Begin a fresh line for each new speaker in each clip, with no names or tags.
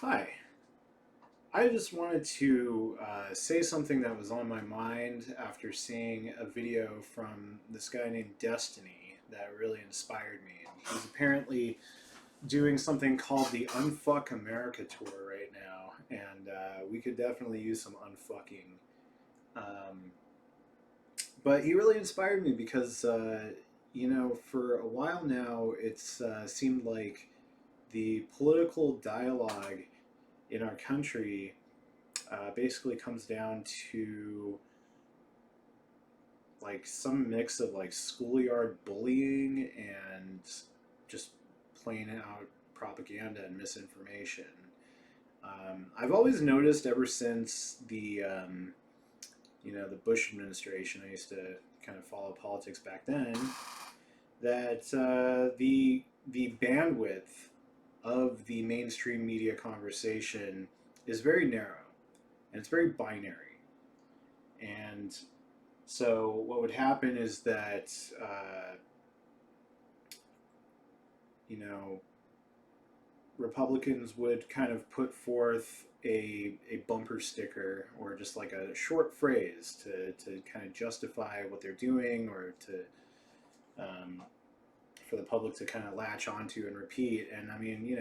Hi. I just wanted to say something that was on my mind after seeing a video from this guy named Destiny that really inspired me. And he's apparently doing something called the Unfuck America Tour right now, and we could definitely use some unfucking. Um, but he really inspired me because, for a while now, it's seemed like the political dialogue in our country basically comes down to like some mix of like schoolyard bullying and just plain out propaganda and misinformation. I've always noticed ever since the Bush administration. I used to kind of follow politics back then. That the bandwidth of the mainstream media conversation is very narrow and it's very binary. And so what would happen is that you know Republicans would kind of put forth a bumper sticker or just like a short phrase to kind of justify what they're doing or to um, for the public to kind of latch onto and repeat. And I mean,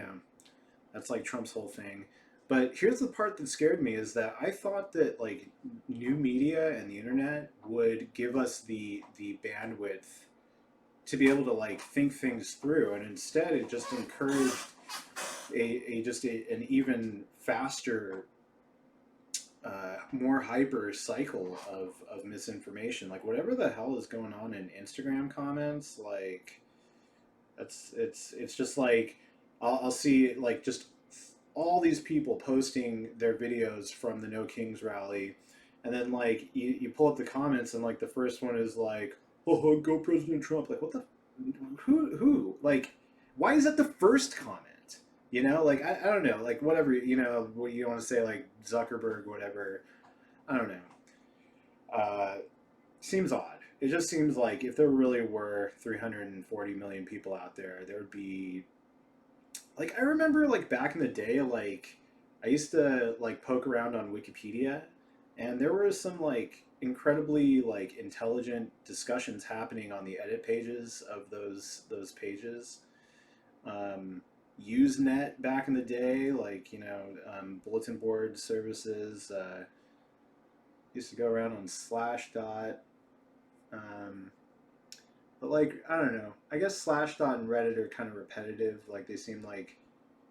that's like Trump's whole thing. But here's the part that scared me is that I thought that like new media and the internet would give us the bandwidth to be able to like think things through, and instead it just encouraged an even faster, more hyper cycle of misinformation. Like whatever the hell is going on in Instagram comments, like it's just like I'll see like just all these people posting their videos from the No Kings rally, and then like you pull up the comments and like the first one is like, "Oh, go President Trump!" Like what the who like why is that the first comment? Like I don't know, like whatever what you want to say, like Zuckerberg, whatever. I don't know. Uh, Seems odd. It just seems like if there really were 340 million people out there, there would be like I remember like back in the day, like I used to like poke around on Wikipedia, and there were some like incredibly like intelligent discussions happening on the edit pages of those pages. Um, Usenet back in the day, like bulletin board services used to go around on Slashdot. Um, but like I don't know, I guess Slashdot and Reddit are kind of repetitive. Like they seem like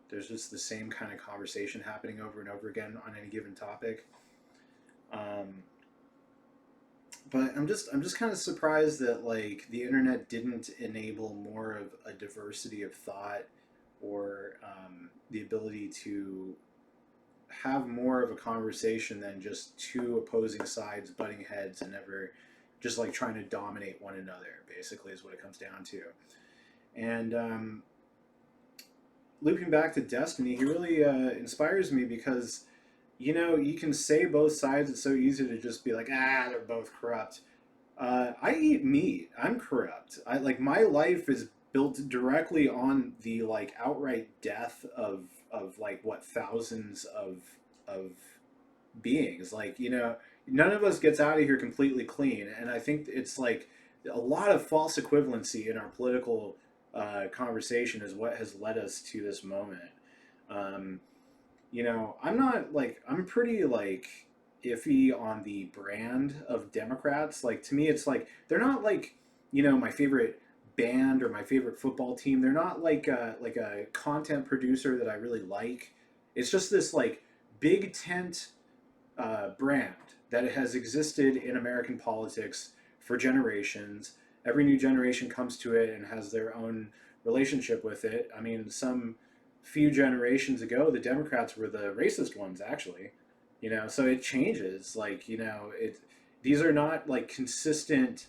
there's just the same kind of conversation happening over and over again on any given topic. Um, but I'm just kind of surprised that like the internet didn't enable more of a diversity of thought or the ability to have more of a conversation than just two opposing sides butting heads and never just like trying to dominate one another. Basically, is what it comes down to. And looping back to Destiny, he really inspires me because you can say both sides. It's so easy to just be like, they're both corrupt. I eat meat. I'm corrupt. I like my life is built directly on the like outright death of like what thousands of beings. Like none of us gets out of here completely clean, and I think it's like a lot of false equivalency in our political conversation is what has led us to this moment. Um, I'm not like I'm pretty like iffy on the brand of Democrats. Like to me, it's like they're not like my favorite band or my favorite football team. They're not like a content producer that I really like. It's just this like big tent brand that has existed in American politics for generations. Every new generation comes to it and has their own relationship with it. I mean, some few generations ago, the Democrats were the racist ones, actually. So it changes. Like, these are not like consistent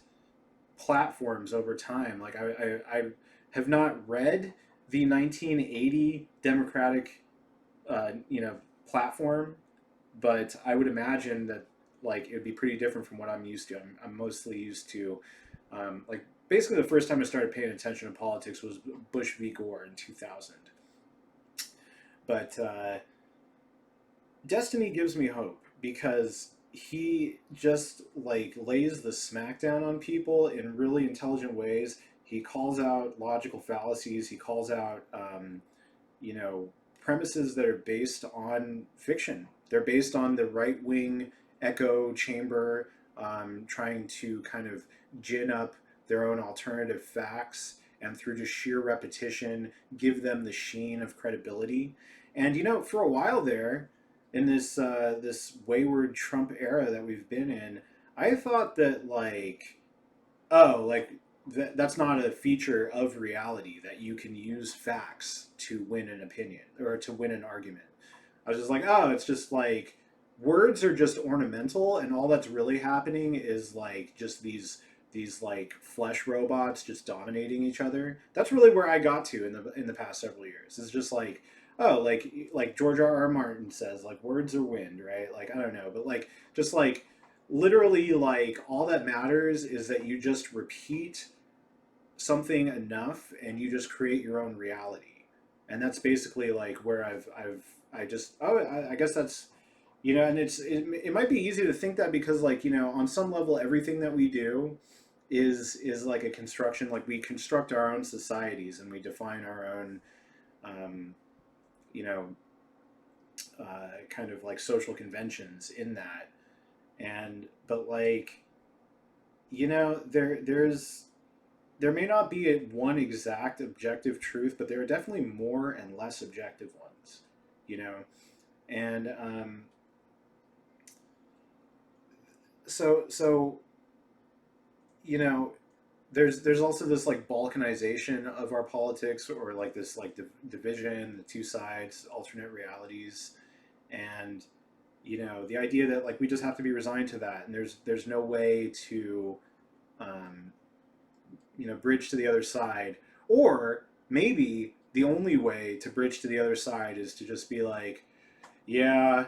platforms over time. Like, I have not read the 1980 Democratic, platform, but I would imagine that like it would be pretty different from what I'm used to. I'm mostly used to like basically the first time I started paying attention to politics was Bush v. Gore in 2000. But Destiny gives me hope because he just like lays the smackdown on people in really intelligent ways. He calls out logical fallacies. He calls out, you know, premises that are based on fiction. They're based on the right wing echo chamber, trying to kind of gin up their own alternative facts and through just sheer repetition give them the sheen of credibility. And you know, for a while there, in this wayward Trump era that we've been in, I thought that like, oh, like that's not a feature of reality that you can use facts to win an opinion or to win an argument. I was just like, oh, it's just like words are just ornamental, and all that's really happening is like just these like flesh robots just dominating each other. That's really where I got to in the past several years. It's just like, oh, like George R. R. Martin says, like words are wind, right? Like I don't know, but like just like literally like all that matters is that you just repeat something enough and you just create your own reality. And that's basically like where I just, oh, I guess that's, you know, and it might be easy to think that because like, you know, on some level everything that we do is like a construction. Like we construct our own societies and we define our own, um, you know, kind of like social conventions in that. And but like, you know, there may not be a one exact objective truth, but there are definitely more and less objective ones, you know. And so you know, there's also this like balkanization of our politics, or like this like division, the two sides, alternate realities, and you know, the idea that like we just have to be resigned to that, and there's no way to um, you know, bridge to the other side, or maybe the only way to bridge to the other side is to just be like, I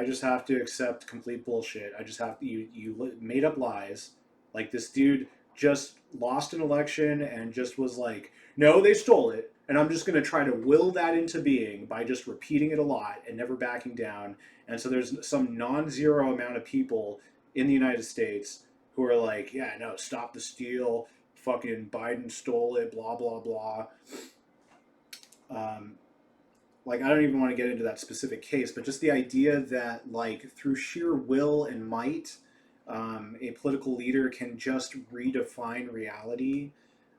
just have to accept complete bullshit. I just have to, you made up lies. Like this dude just lost an election and just was like, no, they stole it. And I'm just going to try to will that into being by just repeating it a lot and never backing down. And so there's some non zero amount of people in the United States who are like, yeah, no, stop the steal. Fucking Biden stole it, blah, blah, blah. Um, like I don't even want to get into that specific case, but just the idea that like through sheer will and might, a political leader can just redefine reality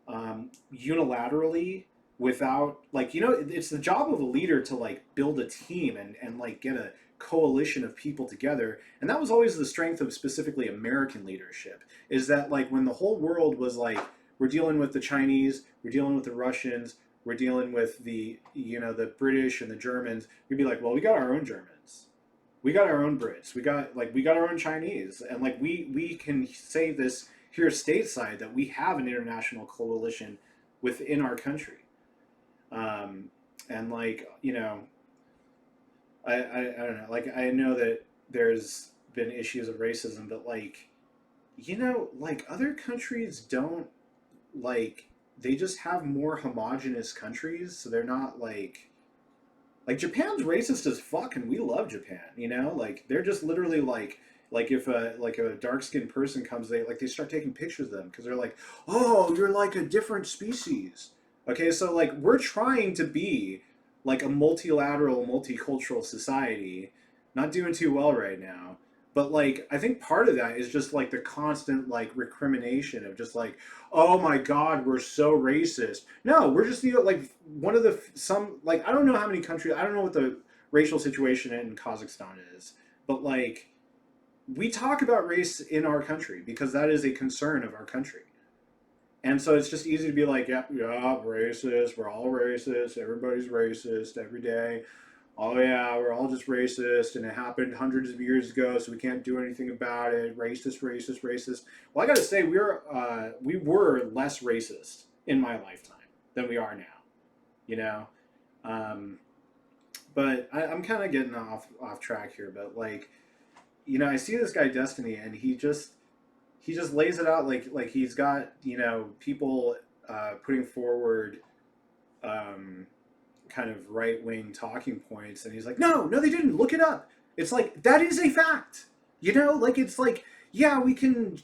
unilaterally without like, you know, it's the job of a leader to like build a team and like get a coalition of people together. And that was always the strength of specifically American leadership, is that like when the whole world was like, we're dealing with the Chinese, we're dealing with the Russians, we're dealing with the, you know, the British and the Germans, we'd be like, well, we got our own Germans, we got our own Brits, we got our own Chinese, and like we can say this here stateside that we have an international coalition within our country. um, and like, you know, I don't know, like I know that there's been issues of racism, but like, you know, like other countries don't, like they just have more homogenous countries, so they're not like Japan's racist as fuck, and we love Japan. You know, like they're just literally like if a dark skinned person comes, they start taking pictures of them because they're like, oh, you're like a different species. Okay, so like we're trying to be like a multilateral, multicultural society, not doing too well right now. But like I think part of that is just like the constant like recrimination of just like, oh my god, we're so racist. No, we're just, you know, like one of the some, like I don't know how many countries, I don't know what the racial situation in Kazakhstan is, but like we talk about race in our country because that is a concern of our country. And so it's just easy to be like, yeah, yeah, racist, we're all racist, everybody's racist every day. Oh yeah, we're all just racist, and it happened hundreds of years ago, so we can't do anything about it. Racist, racist, racist. Well, I got to say, we were less racist in my lifetime than we are now. You know, um, but I'm kind of getting off track here. But like, you know, I see this guy Destiny, and he just lays it out like he's got, you know, people putting forward. Um, kind of right wing talking points, and he's like, no, no, they didn't. Look it up. It's like that is a fact. You know, like it's like yeah, we can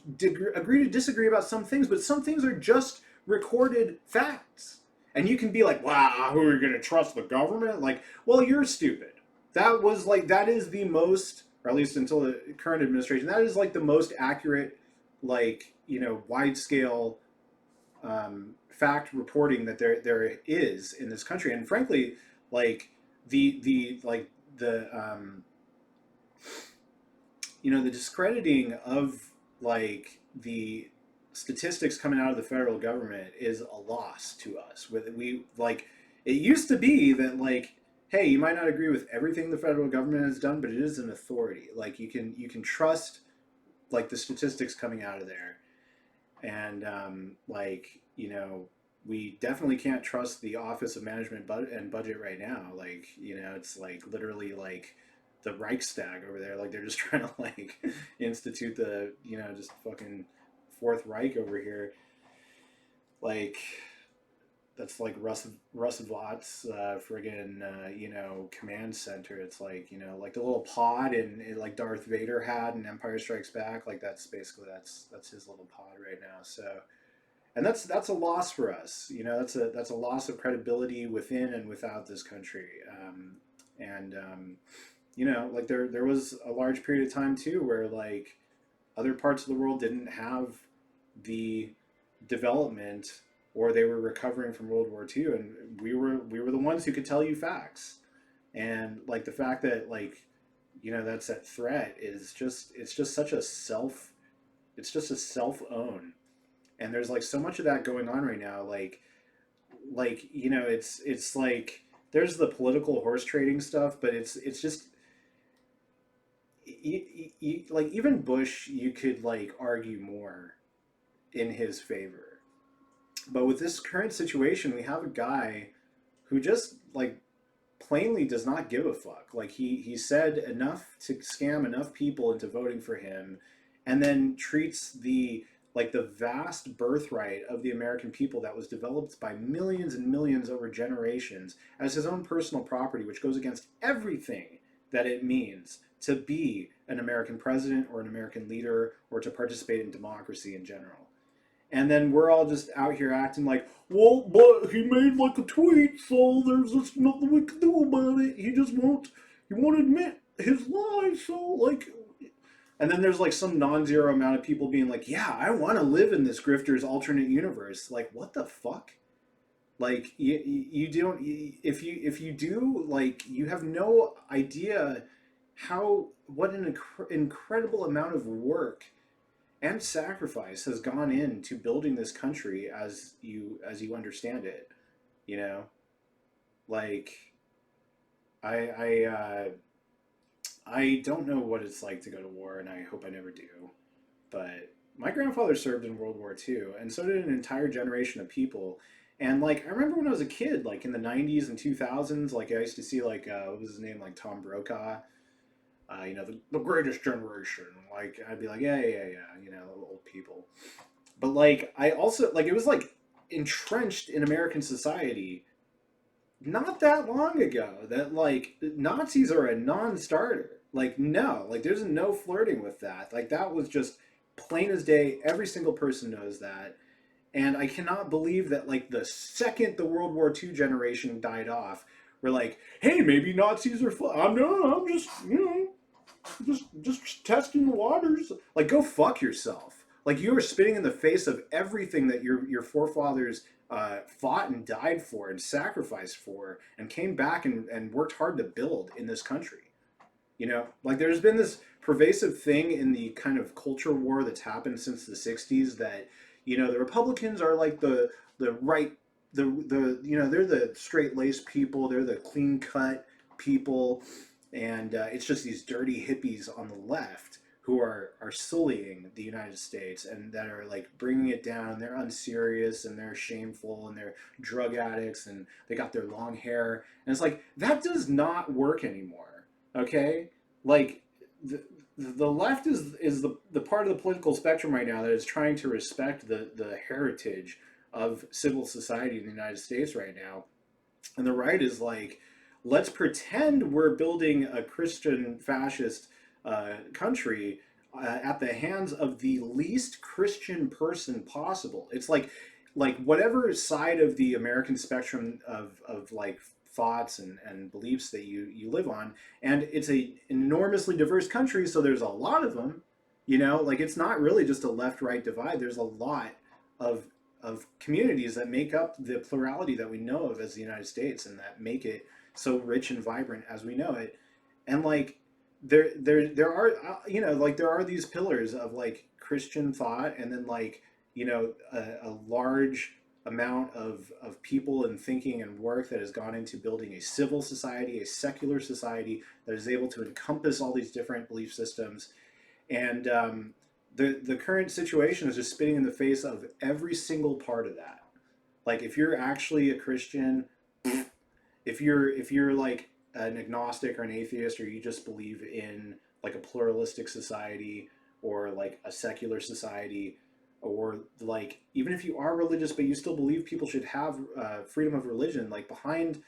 agree to disagree about some things, but some things are just recorded facts. And you can be like, wow, who are you going to trust, the government? Like, well, you're stupid. That was like, that is the most, or at least until the current administration, that is like the most accurate, like, you know, wide scale fact reporting that there is in this country. And frankly, like, like, you know, the discrediting of like the statistics coming out of the federal government is a loss to us. With we like, it used to be that like, hey, you might not agree with everything the federal government has done, but it is an authority. Like you can trust like the statistics coming out of there, and like you know. We definitely can't trust the Office of Management and Budget right now. Like, you know, it's like literally like the Reichstag over there. Like they're just trying to like institute the you know just fucking Fourth Reich over here. Like that's like Russell friggin' you know command center. It's like you know like the little pod and like Darth Vader had in Empire Strikes Back. Like that's basically that's his little pod right now. So and that's a loss for us. You know that's a loss of credibility within and without this country. And you know, like there was a large period of time too where like other parts of the world didn't have the development or they were recovering from World War II, and we were the ones who could tell you facts. And like the fact that like you know that's that threat is just it's just such a self it's just a self own, and there's like so much of that going on right now. Like you know it's like there's the political horse trading stuff, but it's just like even Bush, you could like argue more in his favor. But with this current situation, we have a guy who just like plainly does not give a fuck. Like he said enough to scam enough people into voting for him, and then treats the like the vast birthright of the American people that was developed by millions and millions over generations as his own personal property, which goes against everything that it means to be an American president or an American leader or to participate in democracy in general. And then we're all just out here acting like, well, but he made like a tweet, so there's just nothing we can do about it. He won't admit his lies, so like, and then there's like some non-zero amount of people being like, yeah, I want to live in this grifter's alternate universe. Like, what the fuck? Like, you don't, if you do, like, you have no idea what an incredible amount of work and sacrifice has gone into building this country as you understand it. You know, like I I don't know what it's like to go to war, and I hope I never do. But my grandfather served in World War II, and so did an entire generation of people. And like I remember when I was a kid, like in the '90s and 2000s, like I used to see like what was his name, like Tom Brokaw, you know, the greatest generation. Like I'd be like, yeah, you know, old people. But like I also like it was like entrenched in American society not that long ago that like Nazis are a non-starter. Like no, like there's no flirting with that. Like that was just plain as day. Every single person knows that. And I cannot believe that like the second the World War II generation died off, we're like, hey, maybe Nazis are fun. I'm no, I'm just you know just testing the waters. Like, go fuck yourself. Like, you are spitting in the face of everything that your forefathers fought and died for and sacrificed for and came back and worked hard to build in this country. You know, like there's been this pervasive thing in the kind of culture war that's happened since the '60s that you know the Republicans are like the right the you know they're the straight laced people, they're the clean cut people, and it's just these dirty hippies on the left who are sullying the United States and that are like bringing it down. They're unserious and they're shameful and they're drug addicts and they got their long hair and it's like that does not work anymore. Okay, like the left is the part of the political spectrum right now that is trying to respect the heritage of civil society in the United States right now, And the right is like, let's pretend we're building a Christian fascist country at the hands of the least Christian person possible. It's like whatever side of the American spectrum of like thoughts and beliefs that you live on, and it's a enormously diverse country, so there's a lot of them. You know, like it's not really just a left right divide. There's a lot of communities that make up the plurality that we know of as the United States and that make it so rich and vibrant as we know it. And like there are you know, like there are these pillars of like Christian thought, and then like, you know, a large amount of people and thinking and work that has gone into building a civil society, a secular society that is able to encompass all these different belief systems. And the current situation is just spitting in the face of every single part of that. Like if you're actually a Christian, if you're like an agnostic or an atheist, or you just believe in like a pluralistic society or like a secular society, or like even if you are religious but you still believe people should have freedom of religion, like behind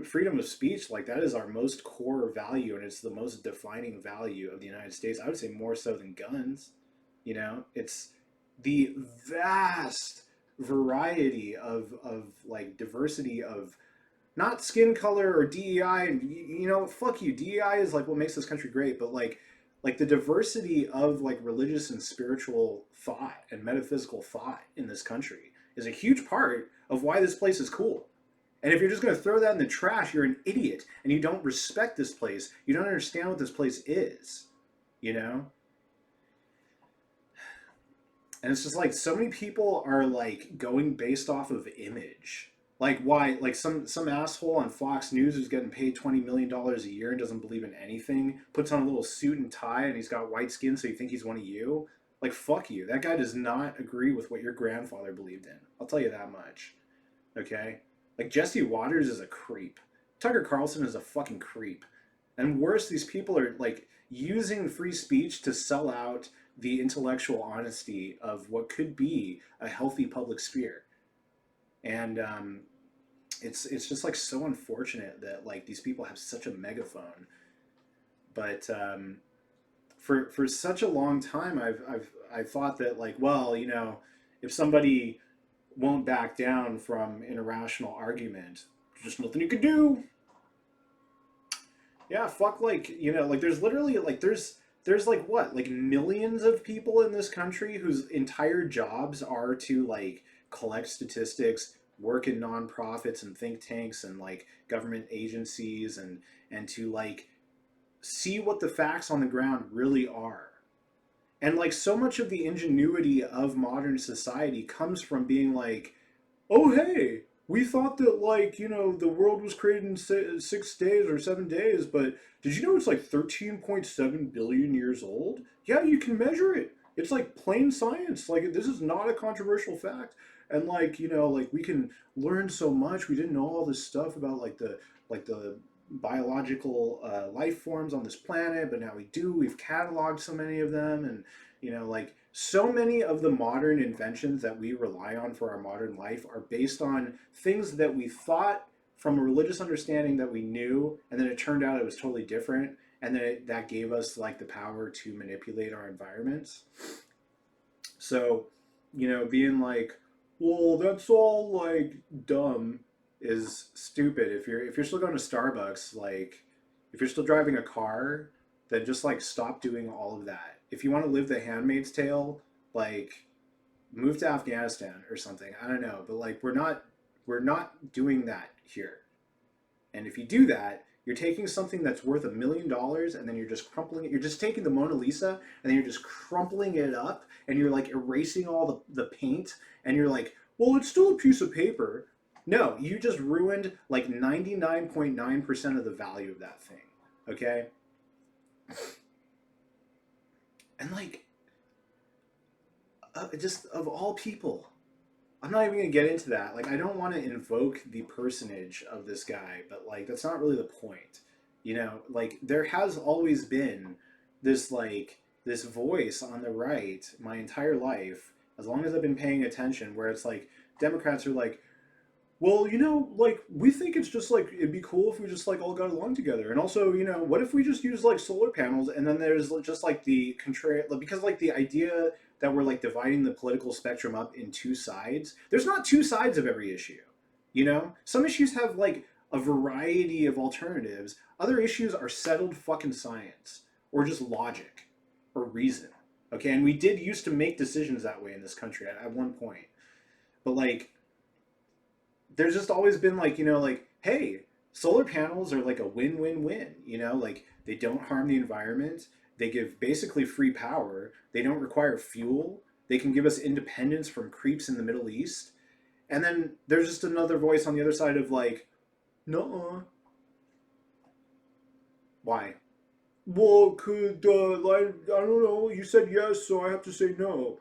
freedom of speech, like that is our most core value, and it's the most defining value of the United States. I would say more so than guns. You know, it's the vast variety of like diversity of not skin color or DEI. And you know, fuck you. DEI is like what makes this country great, but like the diversity of like religious and spiritual thought and metaphysical thought in this country is a huge part of why this place is cool. And if you're just going to throw that in the trash, you're an idiot and you don't respect this place. You don't understand what this place is, you know? And it's just like so many people are like going based off of image. Like why like some asshole on Fox News who's getting paid $20 million a year and doesn't believe in anything, puts on a little suit and tie and he's got white skin so you think he's one of you. Like fuck you. That guy does not agree with what your grandfather believed in. I'll tell you that much. Okay? Like Jesse Waters is a creep. Tucker Carlson is a fucking creep. And worse, these people are like using free speech to sell out the intellectual honesty of what could be a healthy public sphere. And it's just like so unfortunate that like these people have such a megaphone. But for such a long time, I thought that like, well, you know, if somebody won't back down from an irrational argument, there's just nothing you could do. Yeah, fuck, like, you know, like there's literally like there's like what, like millions of people in this country whose entire jobs are to like collect statistics, work in nonprofits and think tanks and like government agencies, and to like see what the facts on the ground really are. And like so much of the ingenuity of modern society comes from being like, oh hey, we thought that like, you know, the world was created in 6 days or 7 days, but did you know it's like 13.7 billion years old? Yeah, you can measure it. It's like plain science. Like this is not a controversial fact. And like, you know, like we can learn so much. We didn't know all this stuff about like the biological life forms on this planet, but now we do. We've cataloged so many of them, and you know, like so many of the modern inventions that we rely on for our modern life are based on things that we thought from a religious understanding that we knew, and then it turned out it was totally different, and then that gave us like the power to manipulate our environments. So, you know, being like, well, that's all like dumb is stupid. If you're still going to Starbucks, like if you're still driving a car, then just like stop doing all of that. If you want to live the Handmaid's Tale, like move to Afghanistan or something. I don't know, but like we're not doing that here. And if you do that, you're taking something that's worth $1 million and then you're just crumpling it. You're just taking the Mona Lisa and then you're just crumpling it up and you're like erasing all the paint and you're like, well, it's still a piece of paper. No, you just ruined like 99.9% of the value of that thing. Okay? And like, just of all people, I'm not even gonna get into that. Like, I don't want to invoke the personage of this guy, but like, that's not really the point. You know, like there has always been this voice on the right my entire life, as long as I've been paying attention, where it's like Democrats are like, well, like we think it's just like it'd be cool if we just like all got along together. And also, what if we just use like solar panels and then there's just like the contrary, like, because like the idea that we're like dividing the political spectrum up in two sides. There's not two sides of every issue. Some issues have like a variety of alternatives. Other issues are settled fucking science or just logic or reason. Okay, and we did used to make decisions that way in this country at one point. But like there's just always been like like hey, solar panels are like a win-win-win. Like they don't harm the environment, they give basically free power, they don't require fuel, they can give us independence from creeps in the Middle East. And then there's just another voice on the other side of like, no, why? Well, could like I don't know, you said yes so I have to say no.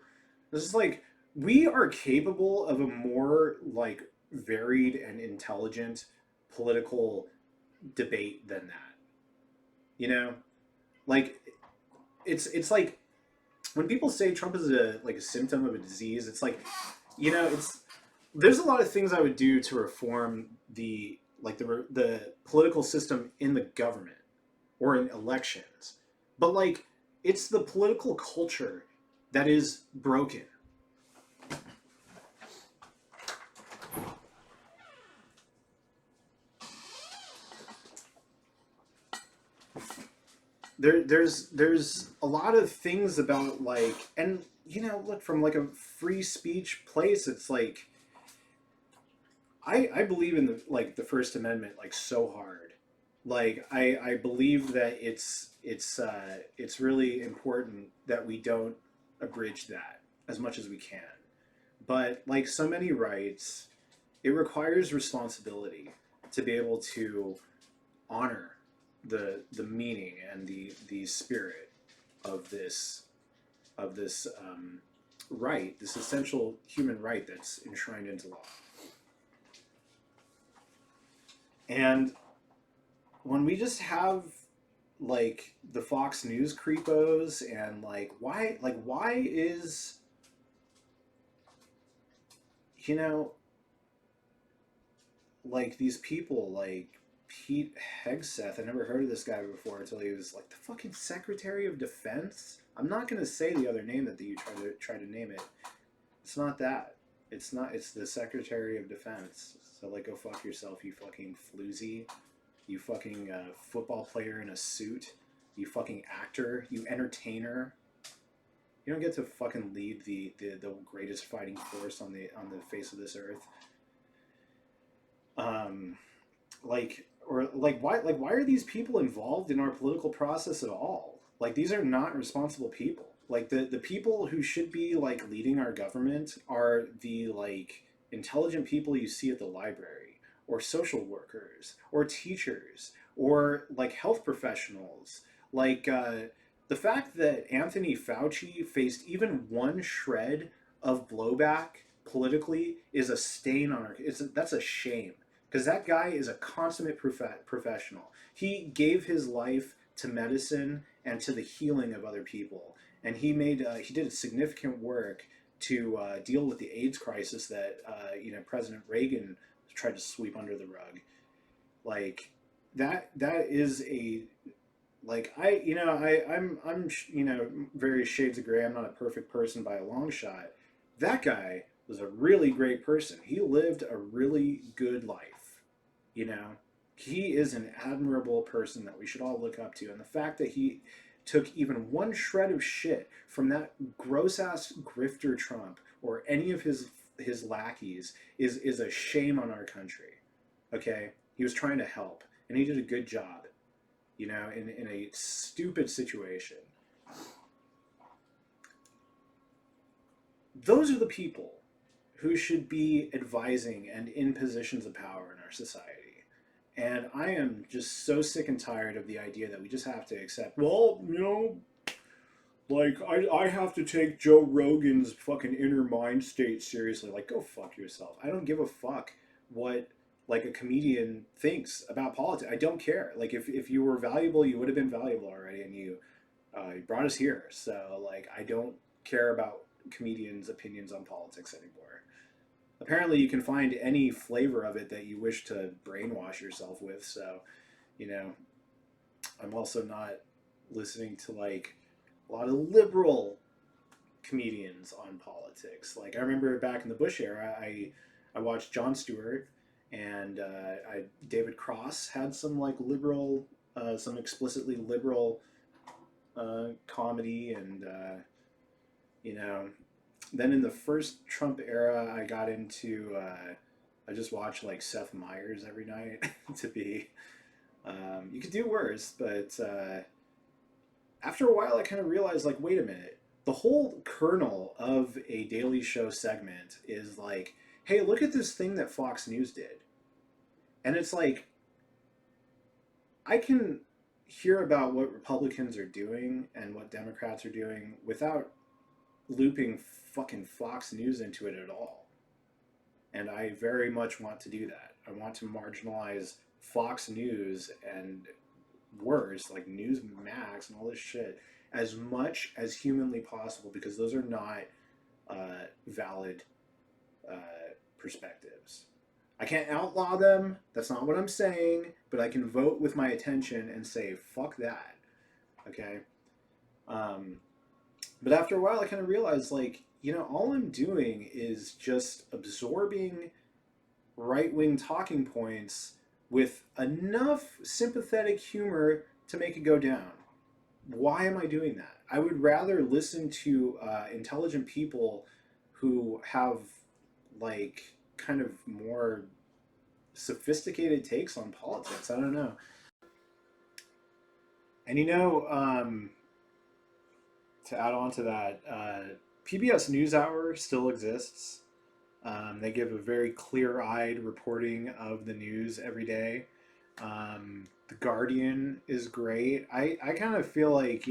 This is like we are capable of a more like varied and intelligent political debate than that. You know, like it's like when people say Trump is a like a symptom of a disease. It's like it's there's a lot of things I would do to reform the political system in the government or in elections, but like it's the political culture that is broken. There's a lot of things about like, and look, from like a free speech place, it's like I believe in the First Amendment like so hard. Like I believe that it's really important that we don't abridge that as much as we can. But like so many rights, it requires responsibility to be able to honor the meaning and the spirit of this right, this essential human right that's enshrined into law. And when we just have like the Fox News creepos and like why is you know like these people like Pete Hegseth. I never heard of this guy before until he was like the fucking Secretary of Defense. I'm not gonna say the other name that you try to name it. It's not that. It's not. It's the Secretary of Defense. So like, go fuck yourself, you fucking floozy. You fucking football player in a suit. You fucking actor. You entertainer. You don't get to fucking lead the greatest fighting force on the face of this earth. Um, why are these people involved in our political process at all? Like these are not responsible people. Like the people who should be like leading our government are the like intelligent people you see at the library or social workers or teachers or like health professionals. Like the fact that Anthony Fauci faced even one shred of blowback politically is a stain on our. That's a shame because that guy is a consummate professional. He gave his life to medicine and to the healing of other people, and he did significant work to deal with the AIDS crisis that President Reagan tried to sweep under the rug. Like that is a like I'm very shades of gray. I'm not a perfect person by a long shot. That guy was a really great person. He lived a really good life. You know, he is an admirable person that we should all look up to. And the fact that he took even one shred of shit from that gross ass grifter Trump or any of his lackeys is a shame on our country. Okay, he was trying to help, and he did a good job. In a stupid situation. Those are the people who should be advising and in positions of power in our society. And I am just so sick and tired of the idea that we just have to accept, well, like I have to take Joe Rogan's fucking inner mind state seriously. Like, go fuck yourself. I don't give a fuck what like a comedian thinks about politics. I don't care. Like if you were valuable, you would have been valuable already, and you brought us here. So like I don't care about comedians' opinions on politics anymore. apparently you can find any flavor of it that you wish to brainwash yourself with. So, you know, I'm also not listening to like a lot of liberal comedians on politics. Like I remember back in the Bush era, I watched Jon Stewart and David Cross had some like liberal, some explicitly liberal comedy, and you know, then in the first Trump era, I got into. I just watched like Seth Meyers every night to be. You could do worse, but after a while, I kind of realized, like, wait a minute. The whole kernel of a Daily Show segment is like, hey, look at this thing that Fox News did. And it's like, I can hear about what Republicans are doing and what Democrats are doing without looping fucking Fox News into it at all. And I very much want to do that. I want to marginalize Fox News and worse, like Newsmax and all this shit, as much as humanly possible, because those are not valid uh, perspectives. I can't outlaw them. That's not what I'm saying. But I can vote with my attention and say fuck that. Okay. Um, but after a while, I kind of realized, like, all I'm doing is just absorbing right wing talking points with enough sympathetic humor to make it go down. Why am I doing that? I would rather listen to intelligent people who have, like, kind of more sophisticated takes on politics. I don't know. And to add on to that, PBS NewsHour still exists. They give a very clear-eyed reporting of the news every day. The Guardian is great. I kind of feel like,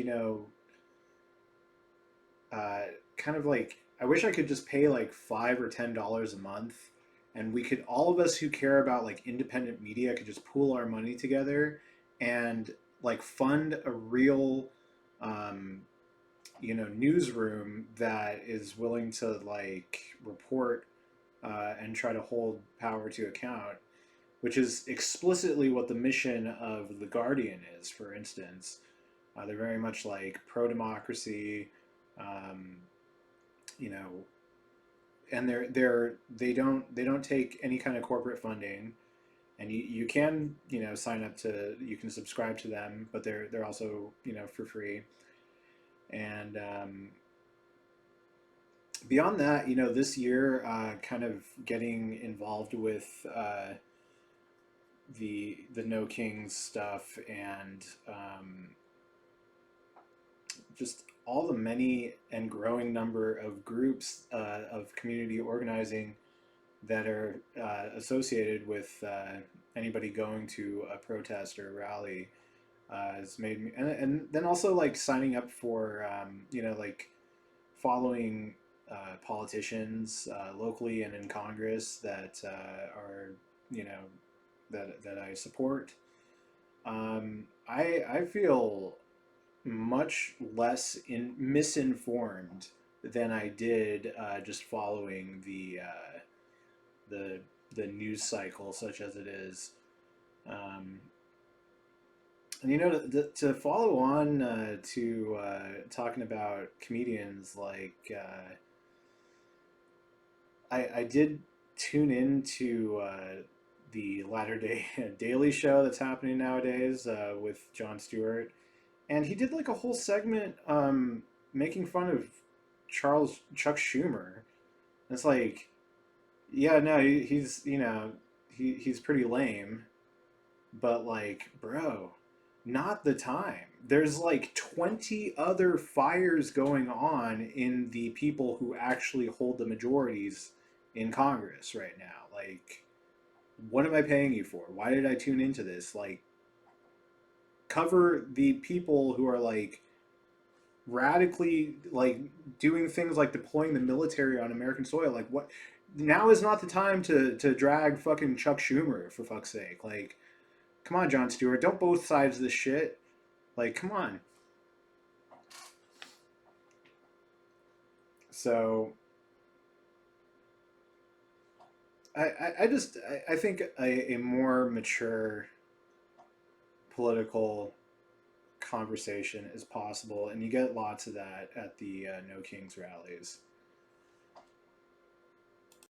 uh, kind of like, I wish I could just pay like $5 or $10 a month, and we could, all of us who care about like independent media, could just pool our money together and like fund a real, um, newsroom that is willing to like report and try to hold power to account, which is explicitly what the mission of the Guardian is. For instance, they're very much like pro democracy, um, you know, and they don't take any kind of corporate funding, and you can sign up to, you can subscribe to them, but they're also for free, and beyond that, this year, kind of getting involved with the No Kings stuff, and just all the many and growing number of groups of community organizing that are associated with anybody going to a protest or a rally has made me, and then also like signing up for like following politicians locally and in Congress that are you know that I support. I feel much less misinformed than I did just following the the news cycle, such as it is. Um, and to follow on to talking about comedians, like I did tune into the latter day Daily Show that's happening nowadays with Jon Stewart, and he did like a whole segment making fun of Chuck Schumer. And it's like, yeah, no, he's he's pretty lame, but like, bro, not the time. There's like 20 other fires going on in the people who actually hold the majorities in Congress right now. Like, what am I paying you for? Why did I tune into this? Like, cover the people who are like radically like doing things like deploying the military on American soil. Like, what? Now is not the time to drag fucking Chuck Schumer, for fuck's sake. Like, come on, Jon Stewart, don't both sides of this shit. Like, come on. So I think a more mature political conversation is possible, and you get lots of that at the No Kings rallies.